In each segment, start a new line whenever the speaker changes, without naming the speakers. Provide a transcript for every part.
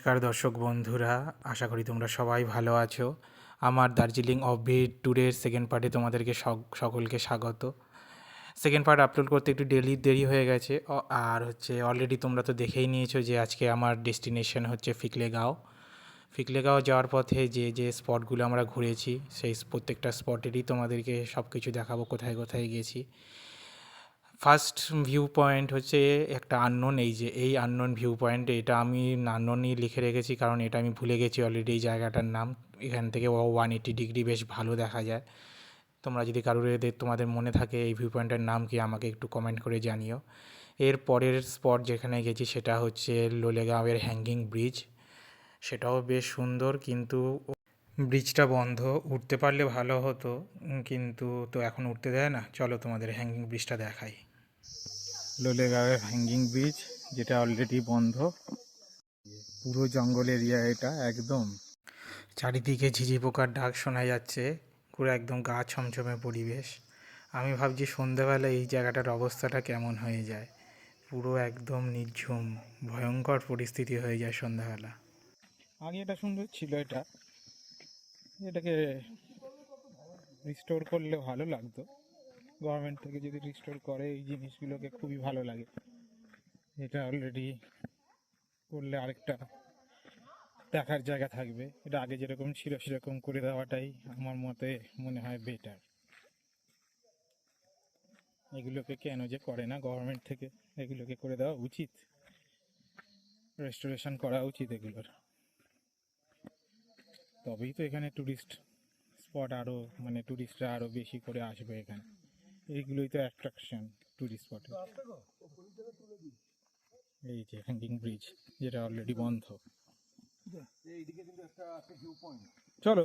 নমস্কার দর্শক বন্ধুরা, আশা করি তোমরা সবাই ভালো আছো। আমার দার্জিলিং অফবিট ট্যুরের সেকেন্ড পার্টে তোমাদেরকে সকলকে স্বাগত। সেকেন্ড পার্ট আপলোড করতে একটু দেরি হয়ে গেছে, আর অলরেডি তোমরা তো দেখেই নিয়েছো যে আজকে আমার ডেস্টিনেশন হচ্ছে ফিকলেগাঁও। ফিকলেগাঁও যাওয়ার পথে যে যে স্পটগুলো আমরা ঘুরেছি সেই প্রত্যেকটা স্পটেরই তোমাদেরকে সব কিছু দেখাবো, কোথায় কোথায় গেছি। ফার্স্ট ভিউ পয়েন্ট হচ্ছে একটা আননোন, এই আননোন ভিউ পয়েন্ট, এটা আমি আননোনই লিখে রেখেছি কারণ এটা আমি ভুলে গেছি অলরেডি এই জায়গাটার নাম। এখান থেকে 180 ডিগ্রি বেশ ভালো দেখা যায়। তোমরা যদি কারোর তোমাদের মনে থাকে এই ভিউ পয়েন্টের নাম কি, আমাকে একটু কমেন্ট করে জানিও। এর পরের স্পট যেখানে গেছি সেটা হচ্ছে লোলেগাঁওয়ের হ্যাঙ্গিং ব্রিজ। সেটাও বেশ সুন্দর, কিন্তু ব্রিজটা বন্ধ। উঠতে পারলে ভালো হতো, কিন্তু তো এখন উঠতে দেয় না। চলো তোমাদের হ্যাঙ্গিং ব্রিজটা দেখাই। লোলেগাঁওয়ের হ্যাঙ্গিং ব্রিজ, যেটা অলরেডি বন্ধ। পুরো জঙ্গল এরিয়া এটা, একদম চারিদিকে ঝিঝি পোকার ডাক শোনা যাচ্ছে, পুরো একদম গা ছমছমে পরিবেশ। আমি ভাবছি সন্ধেবেলা এই জায়গাটার অবস্থাটা কেমন হয়ে যায়। পুরো একদম নিঝুম, ভয়ঙ্কর পরিস্থিতি হয়ে যায় সন্ধ্যাবেলা। আগে এটা সুন্দর ছিল, এটাকে রিস্টোর করলে ভালো লাগতো। গভর্নমেন্ট থেকে যদি রিস্টোর করে এই জিনিসগুলোকে, খুবই ভালো লাগে। এটা অলরেডি করলে আরেকটা দেখার জায়গা থাকবে। এটা আগে যেরকম ছিল সেরকম করে দেওয়াটাই আমার মতে মনে হয় বেটার। এগুলোকে কেন যে করে না গভর্নমেন্ট থেকে, এগুলোকে করে দেওয়া উচিত, রেস্টোরেশন করা উচিত এগুলোর। তবেই তো এখানে ট্যুরিস্ট স্পট আরও, মানে ট্যুরিস্টরা আরও বেশি করে আসবে এখানে। এইগুলোই তো অ্যাট্রাকশন ট্যুরিস্ট স্পটে। এই যে হ্যাঙ্গিং ব্রিজ, যেটা অলরেডি বন্ধ। চলো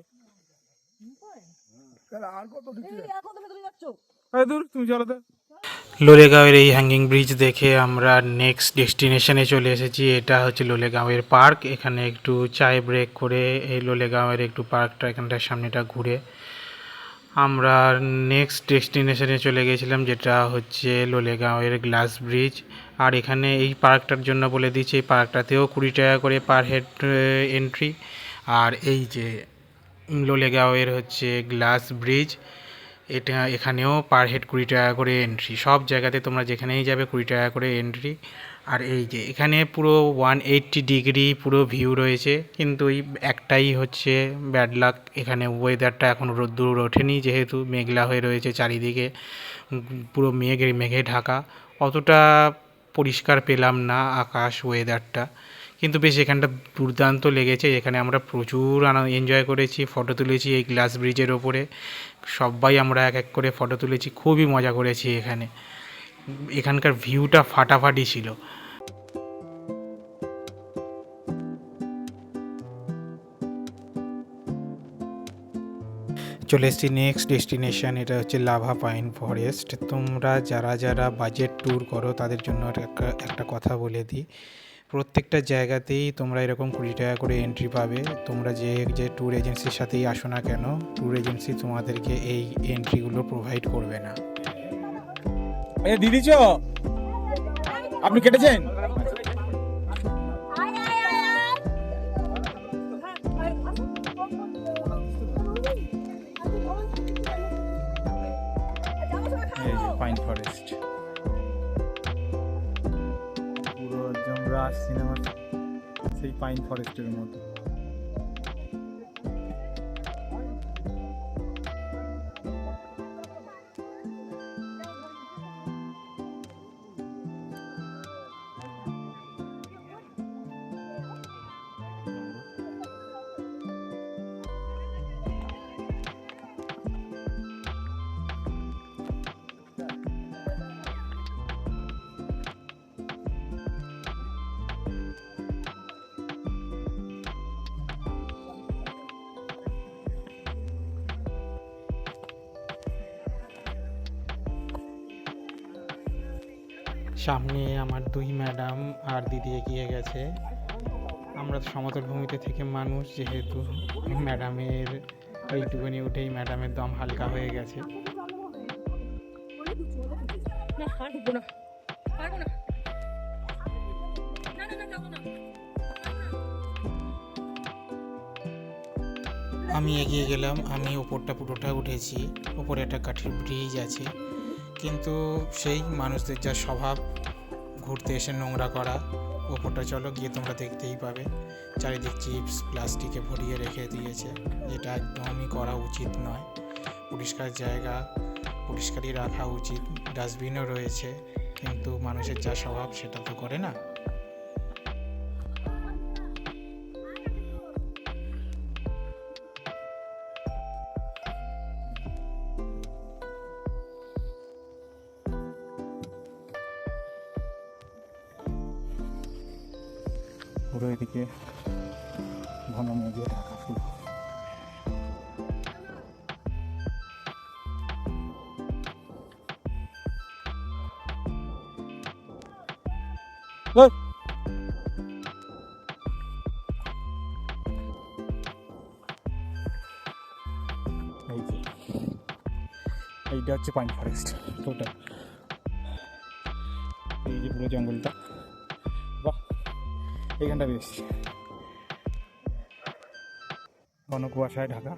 তুমি চলো তো। লোলেগাঁওয়ের এই হ্যাঙ্গিং ব্রিজ দেখে আমরা নেক্সট ডেস্টিনেশনে চলে এসেছি। এটা হচ্ছে লোলেগাঁওয়ের পার্ক। এখানে একটু চায় ব্রেক করে এই লোলেগাঁওয়ের একটু পার্কটা, এখানটার সামনেটা ঘুরে আমরা নেক্সট ডেস্টিনেশনে চলে গেছিলাম, যেটা হচ্ছে লোলেগাঁওয়ের গ্লাস ব্রিজ। আর এখানে এই পার্কটার জন্য বলে দিচ্ছি, এই পার্কটাতেও 20 টাকা করে পার হেড এন্ট্রি। আর এই যে লোলেগাঁওয়ের হচ্ছে গ্লাস ব্রিজ, এখানেও পার হেড 20 টাকা করে এন্ট্রি। সব জায়গাতে তোমরা যেখানেই যাবে 20 টাকা করে এন্ট্রি। আর এই যে এখানে পুরো 180 ডিগ্রি পুরো ভিউ রয়েছে, কিন্তু এই একটাই হচ্ছে ব্যাড লাক, এখানে ওয়েদারটা এখন রোদ্দুর ওঠেনি, যেহেতু মেঘলা হয়ে রয়েছে চারিদিকে, পুরো মেঘে ঢাকা। অতটা পরিষ্কার পেলাম না আকাশ, ওয়েদারটা। কিন্তু বেশ এখানটা দুর্দান্ত লেগেছে। এখানে আমরা প্রচুর এনজয় করেছি, ফটো তুলেছি এই গ্লাস ব্রিজের ওপরে। সবাই আমরা এক এক করে ফটো তুলেছি, খুবই মজা করেছি এখানে। এখানকার ভিউটা ফাটাফাটি ছিল। চলে এসেছি নেক্সট ডেস্টিনেশন, এটা হচ্ছে লাভা পাইন ফরেস্ট। তোমরা যারা যারা বাজেট ট্যুর করো তাদের জন্য একটা কথা বলে দিই, প্রত্যেকটা জায়গাতেই তোমরা এরকম 20 টাকা করে এন্ট্রি পাবে। তোমরা যে ট্যুর এজেন্সির সাথেই আসো না কেন, ট্যুর এজেন্সি তোমাদেরকে এই এন্ট্রিগুলো প্রোভাইড করবে না। দিদি চ আপনি কেটেছেন? পাইন ফরেস্ট পুরো যমরাজ সিনেমা, সেই পাইন ফরেস্টের মতো। সামনে আমার 2 ম্যাডাম আর দিদি এগিয়ে গেছে। আমরা সমতল ভূমিতে থেকে মানুষ, যেহেতু ম্যাডামের এইটুকুনি উঠেই ম্যাডামের দম হালকা হয়ে গেছে। আমি এগিয়ে গেলাম, আমি ওপরটা পুরোটা উঠেছি, ওপরে একটা কাঠের ব্রিজ আছে, কিন্তু সেই মানুষদের যা স্বভাব ঘুরতে এসে নোংরা করা। ওপরটা চলো গিয়ে তোমরা দেখতেই পাবে, চারিদিক চিপস প্লাস্টিকে ভরিয়ে রেখে দিয়েছে, যেটা একদমই করা উচিত নয়। পরিষ্কার জায়গা পরিষ্কারই রাখা উচিত, ডাস্টবিনও রয়েছে, কিন্তু মানুষের যা স্বভাব সেটা তো করে না। পুরো এদিকে ঘন মেঘে ঢাকা শুরু। এই যে এইটা হচ্ছে পাইন ফরেস্ট টোটাল, এই যে পুরো জঙ্গলটা, বাহ এইখানটা বেশ ঘন কুয়াশায় ঢাকা।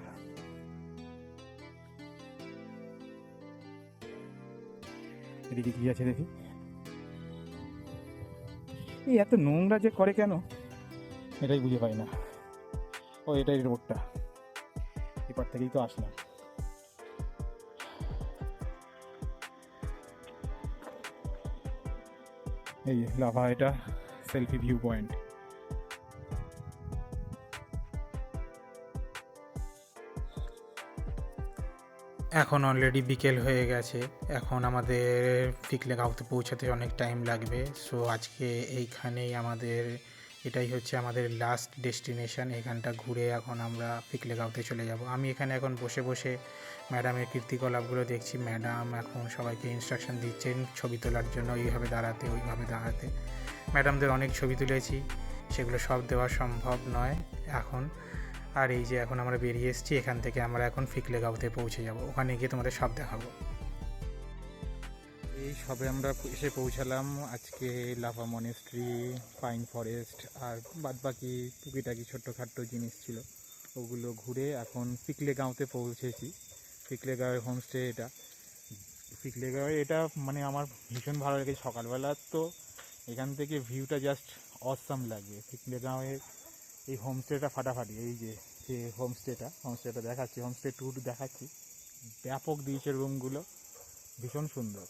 এদিকে কি আছে দেখি, এই এত নোংরা যে করে কেন এটাই বুঝে পাই না। ও এটাই রোডটা, এপার থেকেই তো আসলাম। এই লাভা, এটা সেলফি ভিউ পয়েন্ট। এখন অলরেডি বিকেল হয়ে গেছে, এখন আমাদের ফিকলেগাঁওতে পৌঁছাতে অনেক টাইম লাগবে। সো আজকে এইখানেই আমাদের, এটাই হচ্ছে আমাদের লাস্ট ডেস্টিনেশন। এখানটা ঘুরে এখন আমরা ফিকলেগাঁওতে চলে যাব। আমি এখানে এখন বসে বসে ম্যাডামের কীর্তিকলাপগুলো দেখছি। ম্যাডাম এখন সবাইকে ইনস্ট্রাকশন দিচ্ছেন ছবি তোলার জন্য, এইভাবে দাঁড়াতে ওইভাবে দাঁড়াতে। ম্যাডামদের অনেক ছবি তুলেছি, সেগুলো সব দেওয়া সম্ভব নয় এখন। আর এই যে এখন আমরা বেরিয়ে এসেছি, এখান থেকে আমরা এখন ফিকলেগাঁওতে পৌঁছে যাব, ওখানে গিয়ে তোমাদের সব দেখাবো। এই সবে আমরা এসে পৌঁছালাম। আজকে লাভা মনেস্ট্রি, পাইন ফরেস্ট আর বাদবাকি টুকিটাকি ছোট্টখাট্টো জিনিস ছিল, ওগুলো ঘুরে এখন ফিকলেগাঁওতে পৌঁছেছি। ফিকলেগাঁওয়ের হোমস্টে এটা। ফিকলেগাঁওয়ে এটা মানে আমার ভীষণ ভালো লাগে। সকালবেলা তো এখান থেকে ভিউটা জাস্ট অসাম লাগবে। ফিকলেগাঁওয়ের এই হোমস্টেটা ফাটাফাটি। এই যে হোমস্টেটা দেখাচ্ছি, হোমস্টে ট্যুর দেখাচ্ছি। ব্যাপক দিয়েছে রুমগুলো, ভীষণ সুন্দর।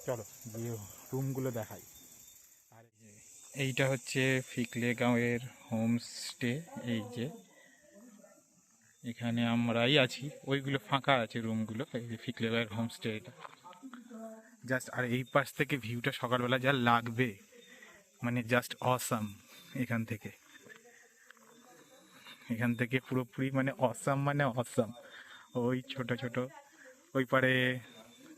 চলো গিয়ে রুমগুলো দেখাই। আর এইটা হচ্ছে ফিকলেগাঁওয়ের হোমস্টে। এই যে এখানে আমরাই আছি, ওইগুলো ফাঁকা আছে রুমগুলো। এই যে ফিকলেগাঁওয়ের হোমস্টে এটা জাস্ট। আর এই পাশ থেকে ভিউটা সকালবেলা যা লাগবে, মানে জাস্ট অসাম। এখান থেকে পুরোপুরি মানে অসাম, মানে অসাম। ওই ছোট ছোট ওই পারে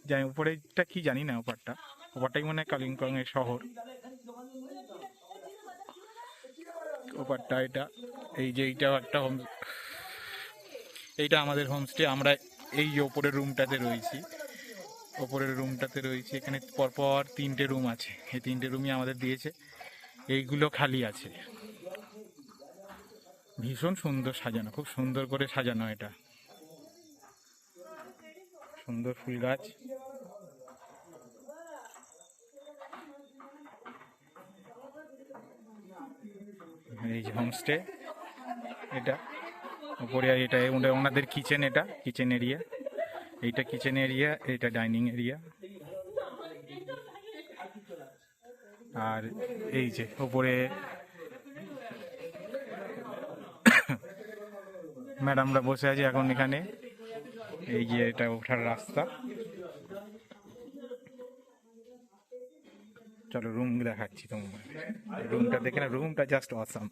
জানি, উপরেটা কি জানি না, ওপারটাই মনে হয় কালিম্পং এর শহর। ওপারটা এটা। এই যে এইটা আমাদের হোমস্টে। আমরা এই ওপরের রুমটাতে রয়েছি। এখানে পরপর 3টে রুম আছে, এই 3টে রুমই আমাদের দিয়েছে। এইগুলো খালি আছে। ভীষণ সুন্দর সাজানো, খুব সুন্দর করে সাজানো। এটা সুন্দর ফুল গাছ। এই যে হোমস্টে এটা উপরে, এটা ওনাদের কিচেন, এটা কিচেন এরিয়া। এইটা কিচেন এরিয়া, এটা ডাইনিং এরিয়া। আর এই যে উপরে ম্যাডামরা বসে আছে এখন এখানে। এই যে এটা ওঠার রাস্তা। চলো রুম দেখাচ্ছি তোমার। রুমটা দেখে না, রুমটা জাস্ট অসাম।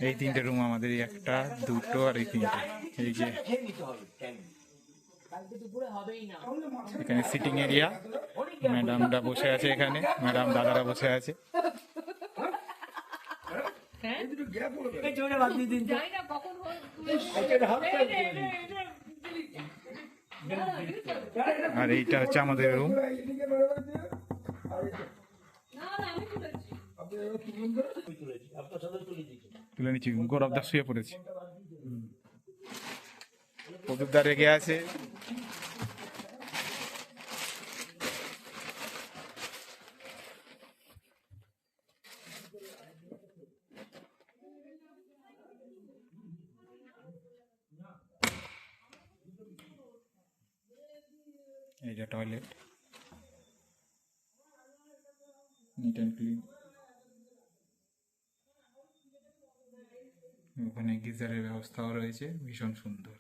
এই 3টে রুম আমাদের, একটা দুটো আর এই 3টে। এই যে এখানে সিটিং এরিয়া, ম্যাডামরা বসে আছে এখানে, ম্যাডাম দাদারা বসে আছে। আর এইটা হচ্ছে আমাদের রুম। তুলে নিচ্ছি, গৌরবদা শুয়ে পড়েছে, প্রদীপদা রেগে আছে। এই যে টয়লেট, নিট অ্যান্ড ক্লিন। ওখানে গিজারের ব্যবস্থাও রয়েছে, ভীষণ সুন্দর।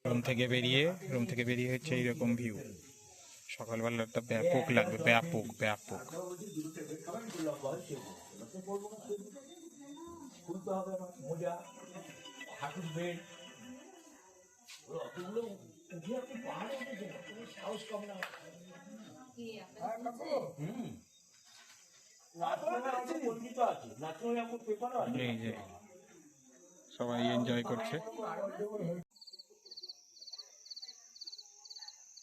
রুম থেকে বেরিয়ে হচ্ছে এইরকম ভিউ। সকালবেলাটা ব্যাপক লাগবে, ব্যাপক ব্যাপক। এই যে সবাই এনজয় করছে,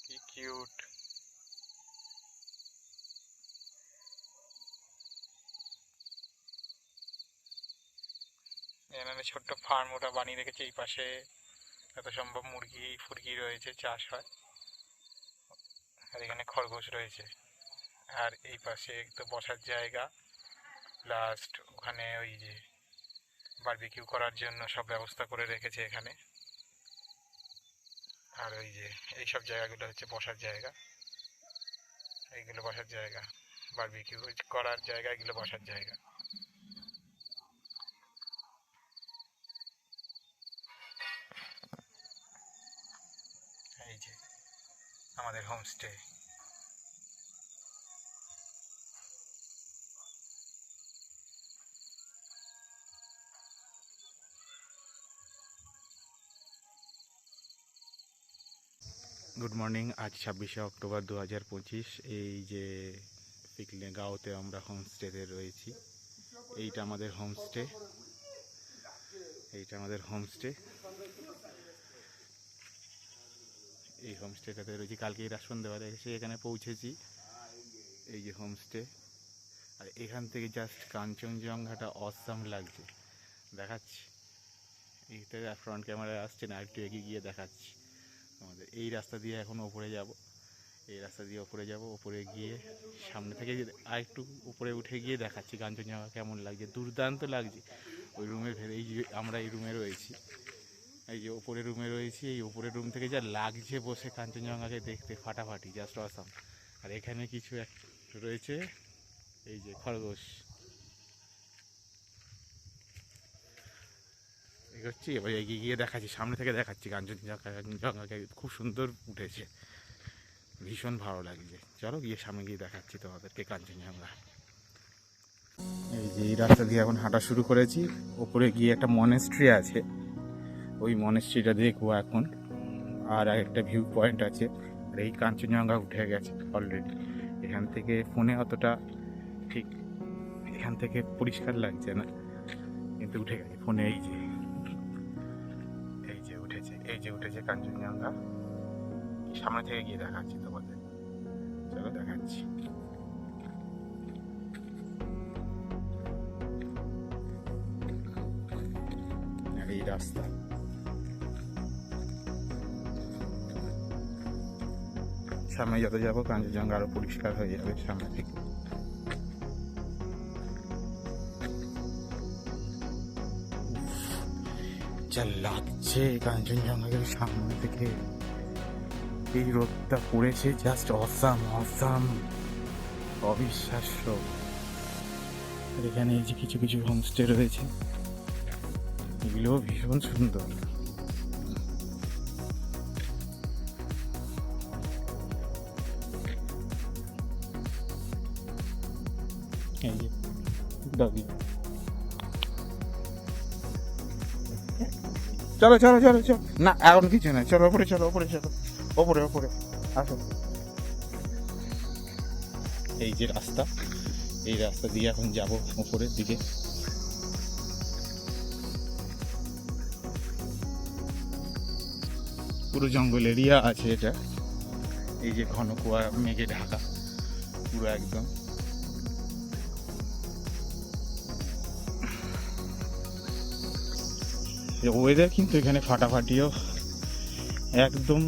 কি কিউট। এখানে ছোট্ট ফার্ম ওটা বানিয়ে রেখেছে, এই পাশে যত সম্ভব মুরগি ফুরগি রয়েছে, চাষ হয়। আর এখানে খরগোশ রয়েছে। আর এই পাশে তো বসার জায়গা, লাস্ট ওখানে ওই যে বারবিকিউ করার জন্য সব ব্যবস্থা করে রেখেছে এখানে। আর ওই যে এইসব জায়গাগুলো হচ্ছে বসার জায়গা, এইগুলো বসার জায়গা, বারবিকিউ করার জায়গা, এগুলো বসার জায়গা। এই যে আমাদের হোমস্টে। গুড মর্নিং, আজ 26শে অক্টোবর 2025। এই যে পিকলে গাঁওতে আমরা হোমস্টেতে রয়েছি। এইটা আমাদের হোমস্টে, এই হোমস্টেটাতে রয়েছি। কালকে সন্ধ্যেবেলা এসে এখানে পৌঁছেছি। এই যে হোমস্টে, আর এখান থেকে জাস্ট কাঞ্চনজঙ্ঘাটা অসাম লাগছে, দেখাচ্ছি। এইটা ফ্রন্ট ক্যামেরায় আসছে না, একটু এগিয়ে গিয়ে দেখাচ্ছি আমাদের। এই রাস্তা দিয়ে এখন ওপরে যাব, ওপরে গিয়ে সামনে থেকে আর একটু উপরে উঠে গিয়ে দেখাচ্ছি কাঞ্চনজঙ্ঘা কেমন লাগছে। দুর্দান্ত লাগছে। ওই রুমের এই যে আমরা এই রুমে রয়েছি, এই যে ওপরের রুমে রয়েছি, এই ওপরের রুম থেকে যা লাগছে বসে কাঞ্চনজঙ্ঘাকে দেখতে, ফাটাফাটি, জাস্ট অসাম। আর এখানে কিছু এক রয়েছে, এই যে খরগোশ এগোচ্ছি। এবার এগিয়ে গিয়ে দেখাচ্ছি, সামনে থেকে দেখাচ্ছি কাঞ্চনজঙ্ঘাকে, খুব সুন্দর উঠেছে, ভীষণ ভালো লাগছে। চলো গিয়ে সামনে গিয়ে দেখাচ্ছি তোমাদেরকে কাঞ্চনজঙ্ঘা। এই যে এই রাস্তা দিয়ে এখন হাঁটা শুরু করেছি। ওপরে গিয়ে একটা মনেস্ট্রি আছে, ওই মনেস্ট্রিটা দেখবো এখন। আর একটা ভিউ পয়েন্ট আছে। আর এই কাঞ্চনজঙ্ঘা উঠে গেছে অলরেডি। এখান থেকে ফোনে অতটা ঠিক এখান থেকে পরিষ্কার লাগছে না, কিন্তু উঠে গেছে ফোনে। এই যে উঠেছে কাঞ্চনজঙ্ঘা। সামনে থেকে গিয়ে দেখাচ্ছি তোমাদের, চলো দেখাচ্ছি। এই রাস্তা, সামনে যত যাবো কাঞ্চনজঙ্ঘা আরো পরিষ্কার হয়ে যাবে সামনে থেকে। যা লাগছে কাঞ্চনজঙ্ঘাকে সামনে থেকে, এই রোদটা পড়েছে, জাস্ট অসাম, অবিশ্বাস্য। আর এখানে এই যে কিছু কিছু হোমস্টে রয়েছে, এগুলোও ভীষণ সুন্দর। এই যে ডগি, চলো না এখন কিছু না, চলো ওপরে আসো। এই যে রাস্তা, এই রাস্তা দিয়ে এখন যাবো উপরের দিকে। পুরো জঙ্গল এরিয়া আছে এটা। এই যে ঘন কুয়া মেঘে ঢাকা পুরো একদম।
ওয়েদার কিন্তু এখানে ফাটাফাটিও, একদম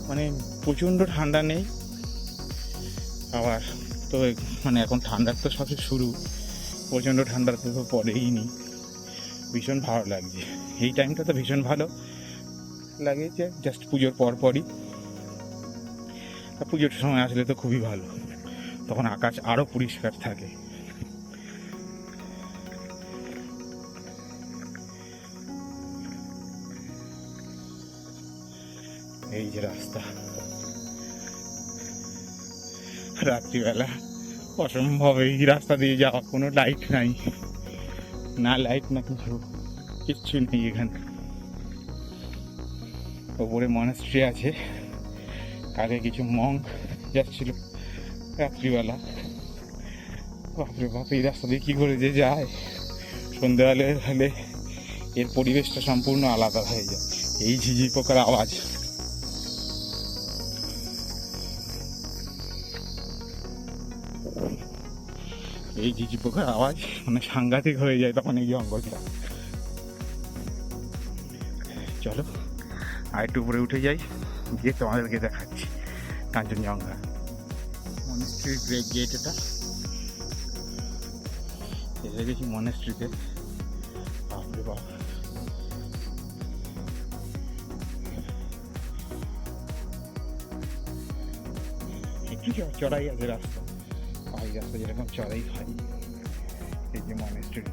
মানে প্রচণ্ড ঠান্ডা নেই, আবার তো মানে এখন ঠান্ডার তো সবে শুরু, প্রচণ্ড ঠান্ডার তো পরেই নি। ভীষণ ভালো লাগছে এই টাইমটা, তো ভীষণ ভালো লাগে যে জাস্ট পুজোর পরপরই, আর পুজোর সময় আসলে তো খুবই ভালো, তখন আকাশ আরও পরিষ্কার থাকে। এই যে রাস্তা, রাত্রিবেলা অসম্ভব এই রাস্তা দিয়ে যাওয়া, কোনো লাইট নাই, না লাইট না কিচ্ছু নেই এখানে। ওপরে মনাস্ট্রি আছে, আগে কিছু মঙ্ক যাচ্ছিল রাত্রিবেলা। বাপরে বাপ, এই রাস্তা দিয়ে কী করে যে যায়, সন্ধ্যেবেলা হলে এর পরিবেশটা সম্পূর্ণ আলাদা হয়ে যায়। এই ঝিঝি পোকার আওয়াজ, এই ঝিঝি পোকার আওয়াজ মানে সাংঘাতিক হয়ে যায় তখন এই জঙ্গলটা। চলো আর একটু উপরে উঠে যাই, গিয়ে তোমাদেরকে দেখাচ্ছি কাঞ্চনজঙ্ঘা মনেস্ট্রির ব্রেক গেট। এটা এসে গেছি মনেস্ট্রিতে। বাপরে বাপ, একটু চড়াই আছে রাস্তা, পাহাড়ি রাস্তা যেরকম চড়াই হয়। এই যে মনেস্ট্রিটা,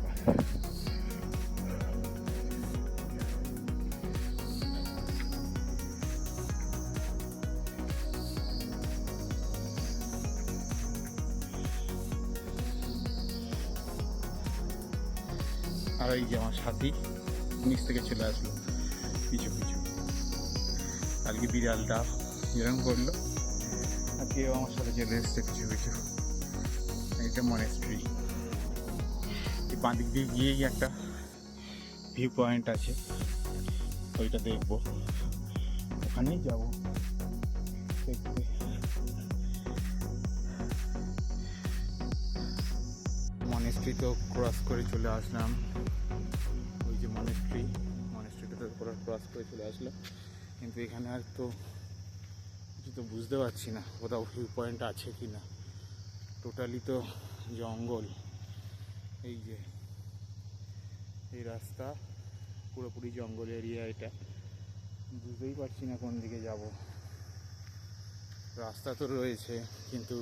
আর এই যে আমার সাথী নিচ থেকে চলে আসলো পিছু পিছু। কালকে বিড়ালটা যেরকম করলো, আর কেউ আমার সাথে চলে এসছে পিছু পিছু। এটা মনেস্ট্রি, এই বাঁ দিক দিয়ে গিয়েই একটা ভিউ পয়েন্ট আছে, ওইটা দেখবো, ওখানেই যাবো দেখতে। মনেস্ট্রি তো ক্রস করে চলে আসলাম, ওই যে মনেস্ট্রিটা তো ক্রস করে চলে আসলাম, কিন্তু এখানে আর তো কিছু তো বুঝতে পারছি না কোথাও ভিউ পয়েন্ট আছে কি না। টোটালি তো জঙ্গল, এই যে এই রাস্তা পুরোপুরি জঙ্গল এরিয়া, এটা বুঝতেই পারছি না কোন দিকে যাব। রাস্তা তো রয়েছে, কিন্তু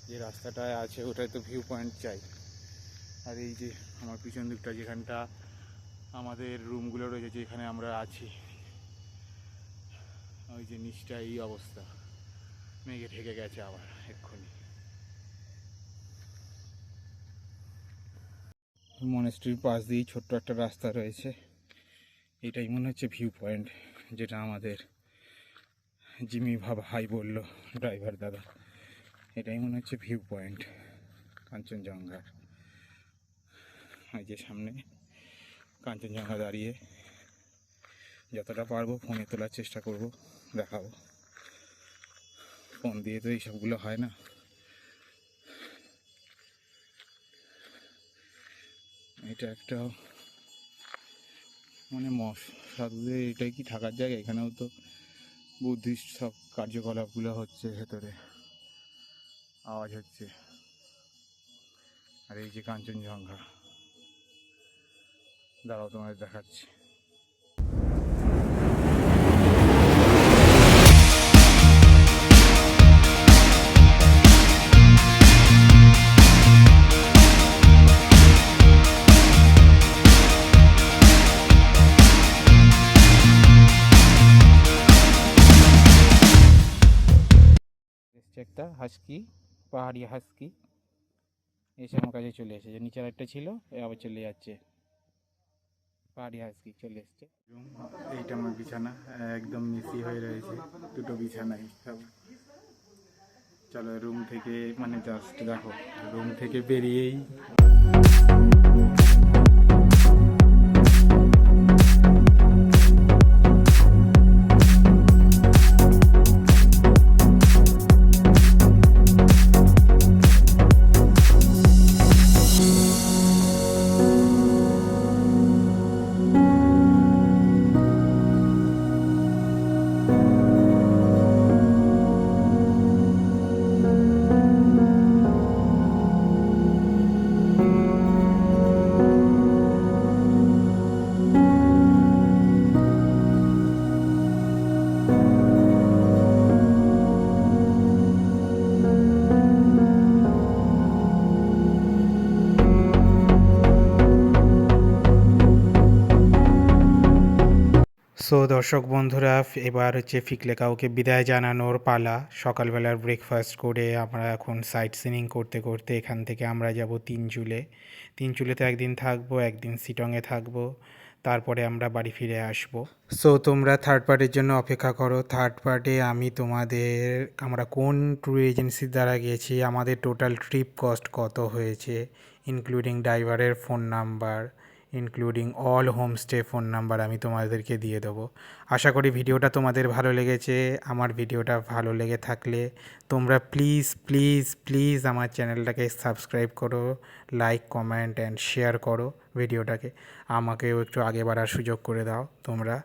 যে রাস্তাটায় আছে ওটাই তো ভিউ পয়েন্ট চাই। আর এই যে আমার পিছন দিকটা যেখানটা আমাদের রুমগুলো রয়েছে, যেখানে আমরা আছি, ওই যে নিচটা এই অবস্থা, মেঘে ঢেকে গেছে আবার এক্ষুনি। মনেস্ট্রির পাশ দিয়েই ছোট্ট একটা রাস্তা রয়েছে, এটাই মনে হচ্ছে ভিউ পয়েন্ট, যেটা আমাদের জিমি ভাই বললো, ড্রাইভার দাদা, এটাই মনে হচ্ছে ভিউ পয়েন্ট কাঞ্চনজঙ্ঘার। এই যে সামনে কাঞ্চনজঙ্ঘা দাঁড়িয়ে, যতটা পারবো ফোনে তোলার চেষ্টা করব, দেখাবো। ফোন দিয়ে তো এইসবগুলো হয় না। এটা একটা মানে সাধুদের এটাই কি থাকার জায়গা? এখানেও তো বুদ্ধিস্ট সব কার্যকলাপগুলো হচ্ছে, ভেতরে আওয়াজ হচ্ছে। আর এই যে কাঞ্চনজঙ্ঘা, দাঁড়াও তোমাদের দেখাচ্ছি। একটা হাস্কি, পাহাড়ি হাস্কি এসে আমার কাছে চলে এসেছে, নিচের একটা ছিল আবার চলে যাচ্ছে, পাহাড়ি হাস্কি চলে এসছে। এইটা আমার বিছানা, একদম মিসি হয়ে রয়েছে, দুটো বিছানাই সব। চলো রুম থেকে মানে জাস্ট দেখো, রুম থেকে বেরিয়েই
সো দর্শক বন্ধুরা এবার হচ্ছে ফিকলে কাউকে বিদায় জানানোর পালা। সকালবেলার ব্রেকফাস্ট করে আমরা এখন সাইট সিনিং করতে করতে এখান থেকে আমরা যাব তিনচুলে। তিনচুলেতে একদিন থাকবো, একদিন শিটংয়ে থাকবো, তারপরে আমরা বাড়ি ফিরে আসবো। সো তোমরা থার্ড পার্টের জন্য অপেক্ষা করো। থার্ড পার্টে আমরা কোন ট্যুর এজেন্সির দ্বারা গেছি, আমাদের টোটাল ট্রিপ কস্ট কত হয়েছে, ইনক্লুডিং ড্রাইভারের phone number, including all homestay phone number আমি তোমাদেরকে দিয়ে দেবো। আশা করি ভিডিওটা তোমাদের ভালো লেগেছে। আমার ভিডিওটা ভালো লেগে থাকলে তোমরা প্লিজ প্লিজ প্লিজ আমার চ্যানেলটাকে সাবস্ক্রাইব করো, লাইক কমেন্ট অ্যান্ড শেয়ার করো ভিডিওটাকে। আমাকেও একটু আগে বাড়ার সুযোগ করে দাও তোমরা।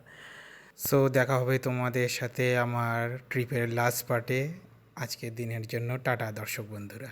সো দেখা হবে তোমাদের সাথে আমার ট্রিপের লাস্ট পার্টে। আজকের দিনের জন্য টাটা দর্শক বন্ধুরা।